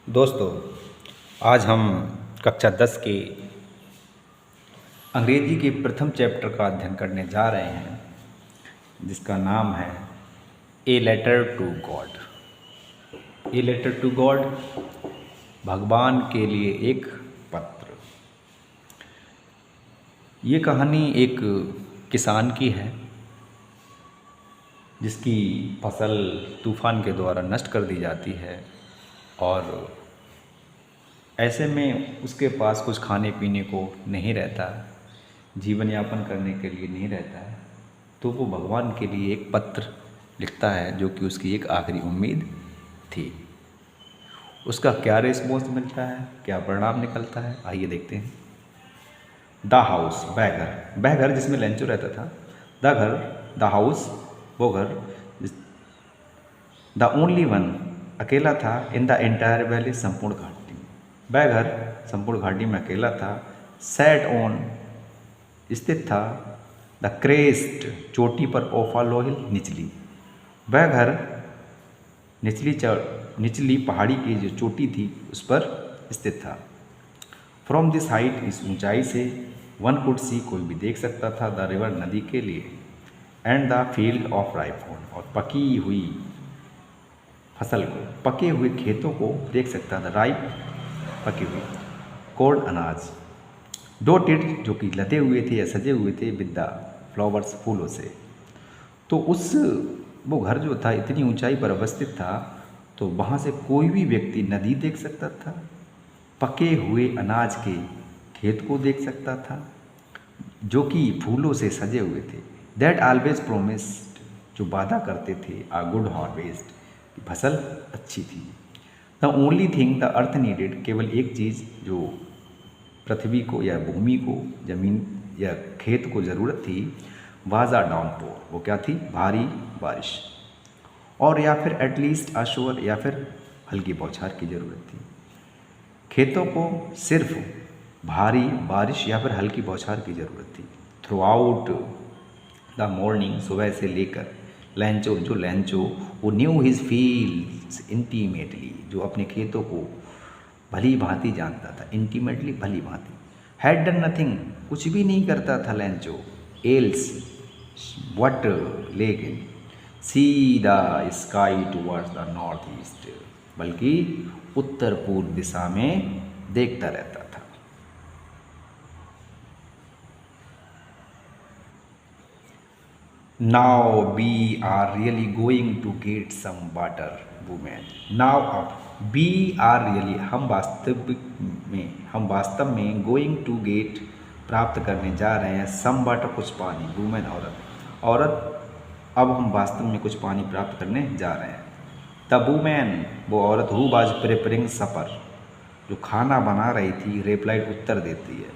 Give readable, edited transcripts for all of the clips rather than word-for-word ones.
दोस्तों, आज हम कक्षा 10 के अंग्रेजी के प्रथम चैप्टर का अध्ययन करने जा रहे हैं, जिसका नाम है a letter to God. A letter to God, भगवान के लिए एक पत्र। ये कहानी एक किसान की है, जिसकी फसल तूफान के द्वारा नष्ट कर दी जाती है और ऐसे में उसके पास कुछ खाने पीने को नहीं रहता, जीवन यापन करने के लिए नहीं रहता है। तो वो भगवान के लिए एक पत्र लिखता है, जो कि उसकी एक आखिरी उम्मीद थी। उसका क्या रिस्पॉन्स मिलता है, क्या परिणाम निकलता है, आइए देखते हैं। द हाउस, वह घर, वह घर जिसमें लेंचो रहता था। द घर, द हाउस, वो घर, द ओनली वन, अकेला था। इन द एंटायर वैली, संपूर्ण घाटी में। वह घर संपूर्ण घाटी में अकेला था। सेट ऑन, स्थित था। द क्रेस्ट, चोटी पर। ऑफ अ लो हिल, निचली। वह घर निचली पहाड़ी की जो चोटी थी उस पर स्थित था। फ्रॉम दिस हाइट, इस ऊंचाई से, वन कुड सी, कोई भी देख सकता था, द रिवर, नदी के लिए, and the field of ripe corn, और पकी हुई फसल को, पके हुए खेतों को देख सकता था। राइप, पकी हुई, कॉर्न, अनाज। डोटेड, जो कि लदे हुए थे या सजे हुए थे, विद द फ्लावर्स, फूलों से। तो वो घर जो था इतनी ऊंचाई पर अवस्थित था, तो वहाँ से कोई भी व्यक्ति नदी देख सकता था, पके हुए अनाज के खेत को देख सकता था, जो कि फूलों से सजे हुए थे। दैट ऑलवेज प्रोमिस्ड, जो वादा करते थे, आ गुड हार्वेस्ट, की फसल अच्छी थी। The only thing the earth needed, केवल एक चीज़ जो पृथ्वी को या भूमि को, जमीन या खेत को ज़रूरत थी, वाज अ डाउनपोर, वो क्या थी, भारी बारिश, और या फिर एटलीस्ट अशोर, या फिर हल्की बौछार की ज़रूरत थी। खेतों को सिर्फ भारी बारिश या फिर हल्की बौछार की ज़रूरत थी। थ्रू आउट द मॉर्निंग, सुबह से लेकर, लैंचो वो न्यू हिज फील्ड्स इंटीमेटली, जो अपने खेतों को भली भांति जानता था। इंटीमेटली, भली भांति। हैड डन नथिंग, कुछ भी नहीं करता था लैंचो, एल्स वट, लेकिन, see the sky towards the north east, बल्कि उत्तर पूर्व दिशा में देखता रहता था। Now we are really going to get some water, woman. Now, अब, वी आर रियली, हम वास्तव में गोइंग टू गेट, प्राप्त करने जा रहे हैं, सम वाटर, कुछ पानी, वुमेन, औरत, अब हम वास्तव में कुछ पानी प्राप्त करने जा रहे हैं। द वुमेन, वो औरत, हु वाज प्रिपेयरिंग सपर, जो खाना बना रही थी, रिप्लाइड, उत्तर देती है।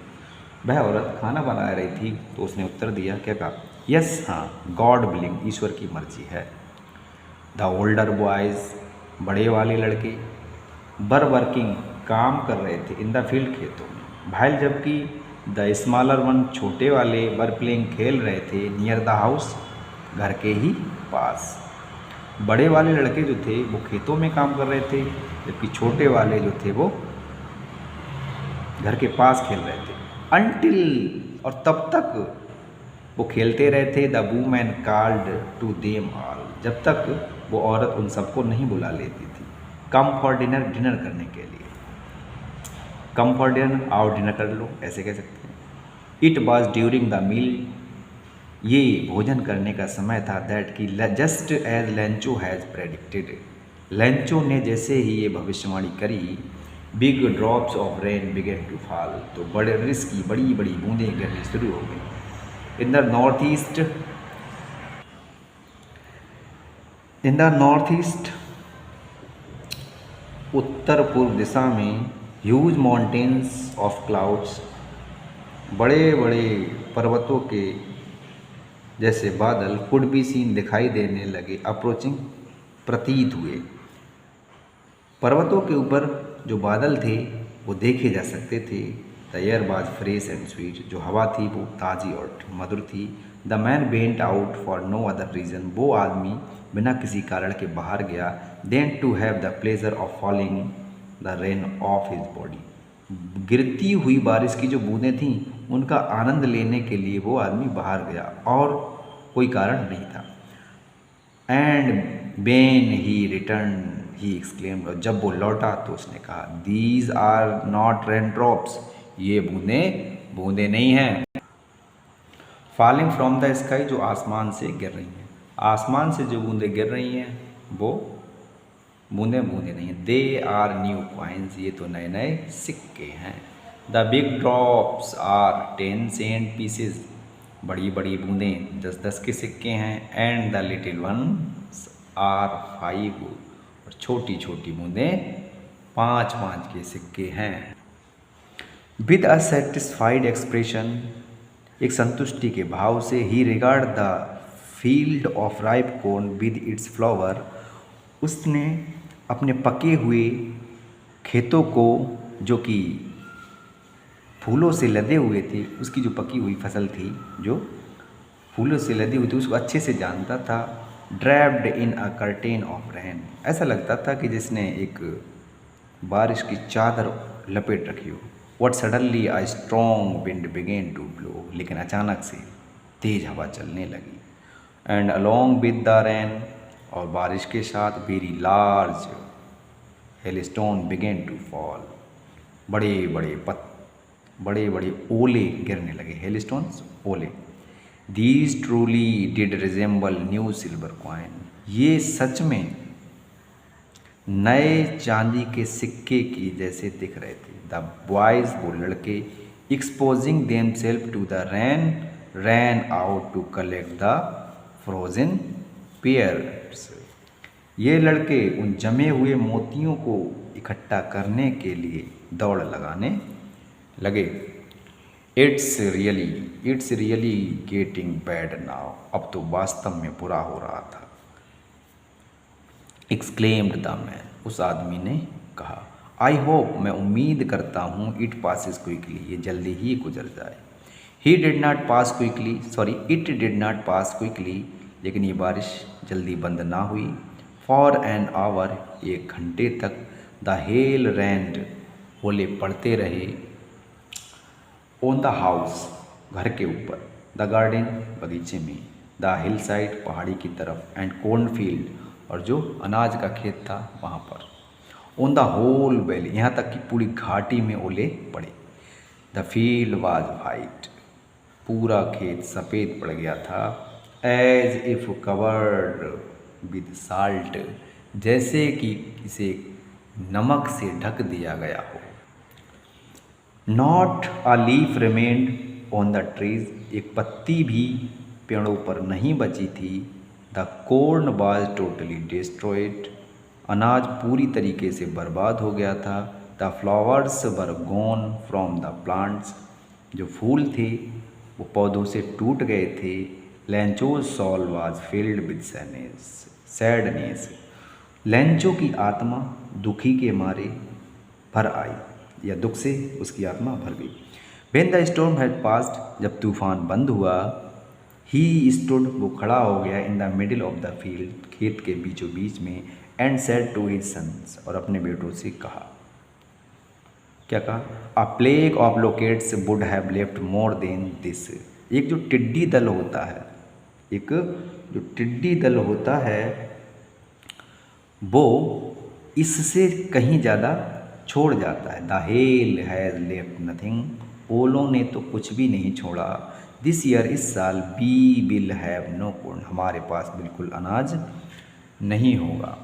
वह औरत खाना बना रही थी, तो उसने उत्तर दिया, क्या कहा, यस, हाँ, गॉड विलिंग, ईश्वर की मर्जी है। द ओल्डर बॉयज़, बड़े वाले लड़के, वर वर्किंग, काम कर रहे थे, इन द फील्ड, खेतों में, भाइल, जबकि, द स्मॉलर वन, छोटे वाले, वर प्लेइंग, खेल रहे थे, नियर द हाउस, घर के ही पास। बड़े वाले लड़के जो थे वो खेतों में काम कर रहे थे, जबकि छोटे वाले जो थे वो घर के पास खेल रहे थे। अनटिल, और तब तक वो खेलते रहे थे। The woman called to them all, जब तक वो औरत उन सबको नहीं बुला लेती थी। कम फॉर डिनर, डिनर करने के लिए। कम फॉर डिनर, आओ डिनर कर लो, ऐसे कह सकते हैं। It was during the meal, ये भोजन करने का समय था। दैट की, just as Lencho has predicted, Lencho ने जैसे ही ये भविष्यवाणी करी, big drops of rain began to fall, तो बड़े रिस्क की बड़ी बड़ी बूंदें गिरनी शुरू हो गई। इन द नॉर्थ ईस्ट, उत्तर पूर्व दिशा में, ह्यूज माउंटेन्स ऑफ क्लाउड्स, बड़े बड़े पर्वतों के जैसे बादल, कुड बी सीन, दिखाई देने लगे, अप्रोचिंग, प्रतीत हुए। पर्वतों के ऊपर जो बादल थे वो देखे जा सकते थे। The air was fresh and sweet, जो हवा थी वो ताज़ी और मधुर थी। The man went out for no other reason, वो आदमी बिना किसी कारण के बाहर गया। Than to have the pleasure of falling the rain of his body. गिरती हुई बारिश की जो बूंदें थीं उनका आनंद लेने के लिए वो आदमी बाहर गया और कोई कारण नहीं था। And when he return he exclaimed, और जब वो लौटा तो उसने कहा, these are not rain drops, ये बूंदें नहीं हैं। फॉलिंग फ्रॉम द स्काई, जो आसमान से गिर रही हैं। आसमान से जो बूंदें गिर रही हैं वो बूंदें नहीं हैं। दे आर न्यू कॉइन्स, ये तो नए नए सिक्के हैं। The big drops are 10 cent pieces, बड़ी बड़ी बूंदें 10-10 के सिक्के हैं। And the little ones are 5, और छोटी छोटी बूंदें 5-5 के सिक्के हैं। विद अ सेटिस्फाइड एक्सप्रेशन, एक संतुष्टि के भाव से, he regard the field of ripe corn with its flower, उसने अपने पके हुए खेतों को जो कि फूलों से लदे हुए थे, उसकी जो पकी हुई फसल थी जो फूलों से लदी हुई थी उसको अच्छे से जानता था। Draped in a curtain of rain, ऐसा लगता था कि जिसने एक बारिश की चादर लपेट रखी हो। What suddenly a strong wind began to blow, लेकिन अचानक से तेज हवा चलने लगी। And along with the rain, और बारिश के साथ, very large hailstone began to fall, बड़े बड़े ओले गिरने लगे। हेलस्टोन्स, ओले। These truly did resemble new silver coin, ये सच में नए चांदी के सिक्के की जैसे दिख रहे थे। द बॉयज, वो लड़के, exposing them self to the rain, ran out to collect the frozen pearls, ये लड़के उन जमे हुए मोतियों को इकट्ठा करने के लिए दौड़ लगाने लगे। It's really getting bad now, अब तो वास्तव में बुरा हो रहा था। एक्सक्लेम्ड द मैन, उस आदमी ने कहा। आई होप, मैं उम्मीद करता हूँ, इट पासिस क्विकली, ये जल्दी ही गुजर जाए। It did not pass quickly, लेकिन ये बारिश जल्दी बंद ना हुई। फॉर एन आवर, 1 घंटे तक। द हेल रेंड, ओले पड़ते रहे। ऑन द हाउस, घर के ऊपर। द गार्डन, बगीचे में। द हिल साइड, पहाड़ी की तरफ। एंड कॉर्न फील्ड, और जो अनाज का खेत था वहाँ पर। ऑन द होल वैली, यहाँ तक कि पूरी घाटी में ओले पड़े। द फील्ड वाज वाइट, पूरा खेत सफ़ेद पड़ गया था। As if covered with salt, जैसे कि इसे नमक से ढक दिया गया हो। Not a leaf remained on the trees, एक पत्ती भी पेड़ों पर नहीं बची थी। The corn was totally destroyed, अनाज पूरी तरीके से बर्बाद हो गया था। The flowers were gone from the plants, जो फूल थे वो पौधों से टूट गए थे। Lencho's soul was filled with sadness, Lencho की आत्मा दुखी के मारे भर आई, या दुख से उसकी आत्मा भर गई। When the storm had passed, जब तूफान बंद हुआ। ही स्टूड, वो खड़ा हो गया। In the middle of the field, खेत के बीचों बीच में। And said to his sons, और अपने बेटों से कहा। क्या कहा? A plague of locusts would have left more than this, एक जो टिड्डी दल होता है, वो इससे कहीं ज़्यादा छोड़ जाता है। The hell has left nothing, ओलों ने तो कुछ भी नहीं छोड़ा। दिस ईयर, इस साल। We will have no corn, हमारे पास बिल्कुल अनाज नहीं होगा।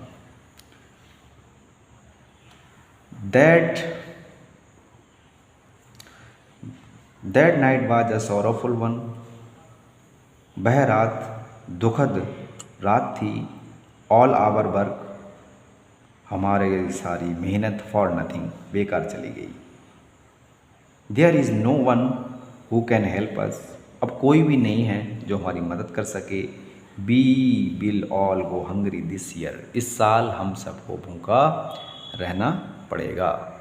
That night was a sorrowful one, वह रात दुखद रात थी। ऑल आवर वर्क, हमारे सारी मेहनत। फॉर नथिंग, बेकार चली गई। There is no one who can help us, अब कोई भी नहीं है जो हमारी मदद कर सके। We will all go hungry this year, इस साल हम सबको भूखा रहना पड़ेगा।